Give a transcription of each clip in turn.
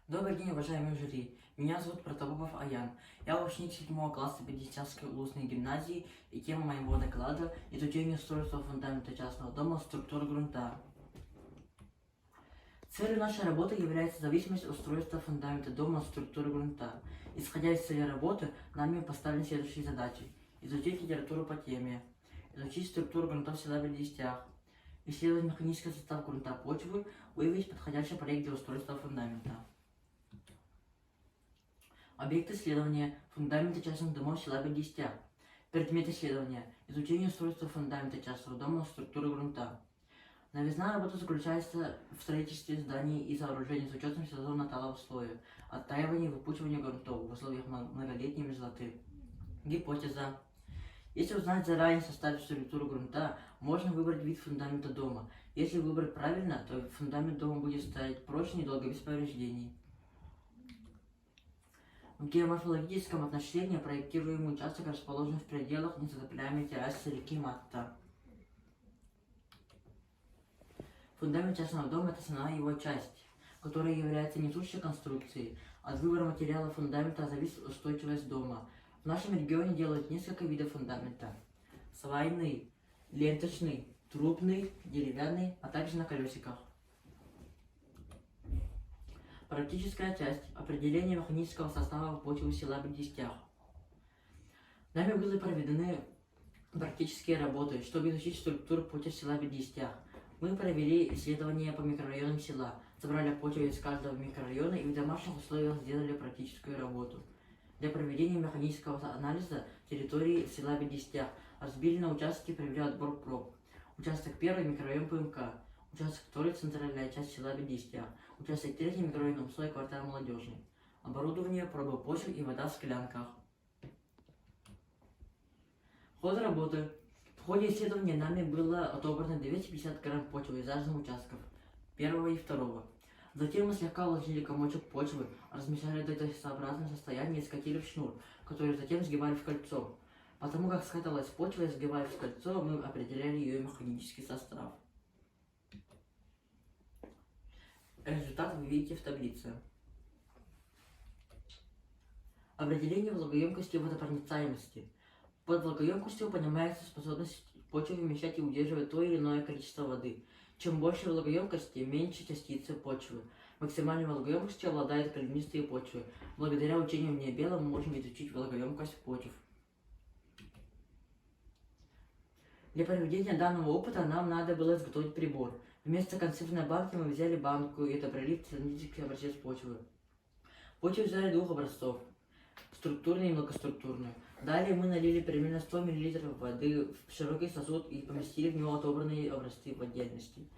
Добрый день, уважаемые жюри. Меня зовут Протопопов Аян. Я ученик 7 класса Бердичевской улусной гимназии, и тема моего доклада – изучение устройства фундамента частного дома, структуры грунта. Целью нашей работы является зависимость устройства фундамента дома от структуры грунта. Исходя из цели работы, нами поставлены следующие задачи. Изучить литературу по теме, изучить структуру грунтов в села Бердичевах, исследовать механический состав грунта почвы, выявить подходящий проект для устройства фундамента. Объект исследования – фундаменты частных домов села Бердичевах. Предмет исследования – изучение устройства фундамента частного дома, структуры грунта. Новизна работы заключается в строительстве зданий и сооружений с учетом сезонно талого слоя, оттаивания и выпучивания грунтов в условиях многолетней мерзлоты. Гипотеза. Если узнать заранее состав и структуру грунта, можно выбрать вид фундамента дома. Если выбрать правильно, то фундамент дома будет стоять прочно и долго без повреждений. В геоморфологическом отношении проектируемый участок расположен в пределах незатопляемой террасы реки Матта. Фундамент частного дома – это основная его часть, которая является несущей конструкцией. От выбора материала фундамента зависит устойчивость дома. В нашем регионе делают несколько видов фундамента: свайный, ленточный, трубный, деревянный, а также на колесиках. Практическая часть. Определение механического состава почвы села Бердичевах. Нами были проведены практические работы, чтобы изучить структуру почвы села Бердичевах. Мы провели исследования по микрорайонам села, собрали почву из каждого микрорайона и в домашних условиях сделали практическую работу. Для проведения механического анализа территории села Бердичевах разбили на участки и провели отбор проб. Участок 1 – микрорайон ПМК. Участок 2 – центральная часть села Бердичевах. Участок 3 – микрорайон Умсой, квартал Молодежный. Оборудование, пробы почвы и вода в склянках. Ход работы. В ходе исследования нами было отобрано 250 грамм почвы из разных участков, 1 и 2. Затем мы слегка уложили комочек почвы, размешали до тестообразного состояния и скатили в шнур, который затем сгибали в кольцо. Потому как скатывалась почва и сгибали в кольцо, мы определяли ее механический состав. Результат вы видите в таблице. Определение влагоемкости и водопроницаемости. Под влагоемкостью понимается способность почвы вмещать и удерживать то или иное количество воды. Чем больше влагоемкости, меньше частицы почвы. Максимальной влагоемкостью обладают каленистые почвы. Благодаря учению мне белом мы можем изучить влагоемкость почв. Для проведения данного опыта нам надо было изготовить прибор. Вместо консервной банки мы взяли банку и отобрали цилиндрический образец почвы. Почву взяли двух образцов – структурную и многоструктурную. Далее мы налили примерно 100 мл воды в широкий сосуд и поместили в него отобранные образцы в отдельности.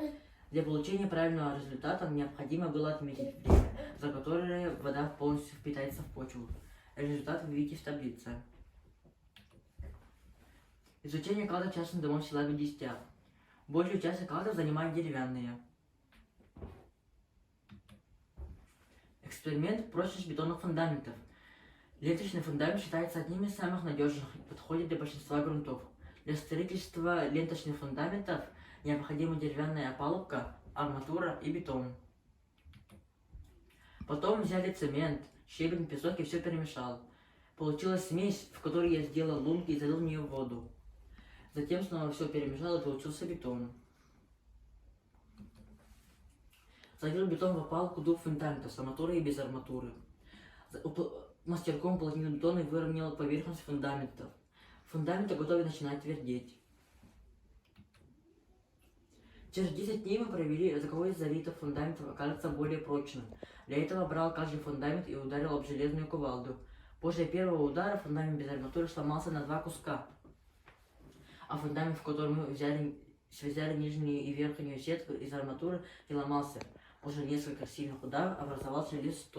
Для получения правильного результата необходимо было отметить время, за которое вода полностью впитается в почву. Результат вы видите в таблице. Изучение кладов частных домов села Бердичевах. Большую часть кладов занимают деревянные. Эксперимент прочность бетонных фундаментов. Ленточный фундамент считается одним из самых надежных и подходит для большинства грунтов. Для строительства ленточных фундаментов необходима деревянная опалубка, арматура и бетон. Потом взяли цемент, щебень, песок и все перемешал. Получилась смесь, в которой я сделал лунки и залил в нее воду. Затем снова все перемешал и получился бетон. Залил бетон в опалубку двух фундаментов с арматурой и без арматуры. Мастерком уплотнил бетон и выровнял поверхность фундаментов. Фундаменты готовы начинать твердеть. Через 10 дней мы провели, за кого из залитых фундаментов окажется более прочным. Для этого брал каждый фундамент и ударил об железную кувалду. После первого удара фундамент без арматуры сломался на 2 куска. А фундамент, в котором мы связали нижнюю и верхнюю сетку из арматуры, не ломался. После нескольких сильных ударов образовался лист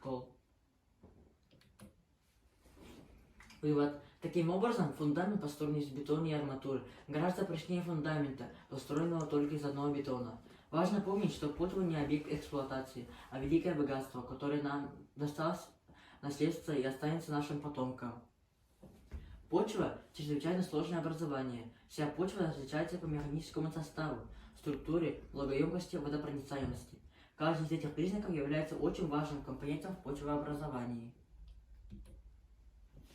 скол. Вывод. Таким образом, фундамент, построенный из бетона и арматуры, гораздо прочнее фундамента, построенного только из одного бетона. Важно помнить, что почва не объект эксплуатации, а великое богатство, которое нам досталось наследство и останется нашим потомкам. Почва – чрезвычайно сложное образование. Вся почва различается по механическому составу, структуре, влагоемкости, водопроницаемости. Каждый из этих признаков является очень важным компонентом в почвообразовании.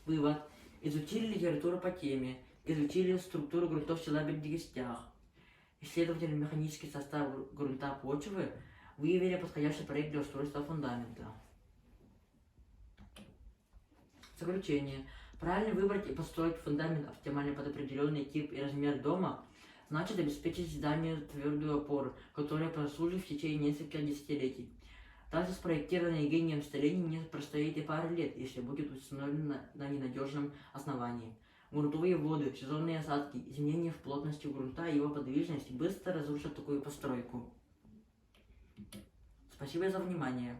Вывод. Изучили литературу по теме, изучили структуру грунтов в Челябинске. Исследователи механический состав грунта почвы выявили подходящий проект для устройства фундамента. Заключение. Правильно выбрать и построить фундамент оптимально под определенный тип и размер дома значит обеспечить зданию твердую опору, которая прослужит в течение нескольких десятилетий. Даже спроектированное гением строение не простоит и пары лет, если будет установлено на ненадежном основании. Грунтовые воды, сезонные осадки, изменения в плотности грунта и его подвижность быстро разрушат такую постройку. Спасибо за внимание.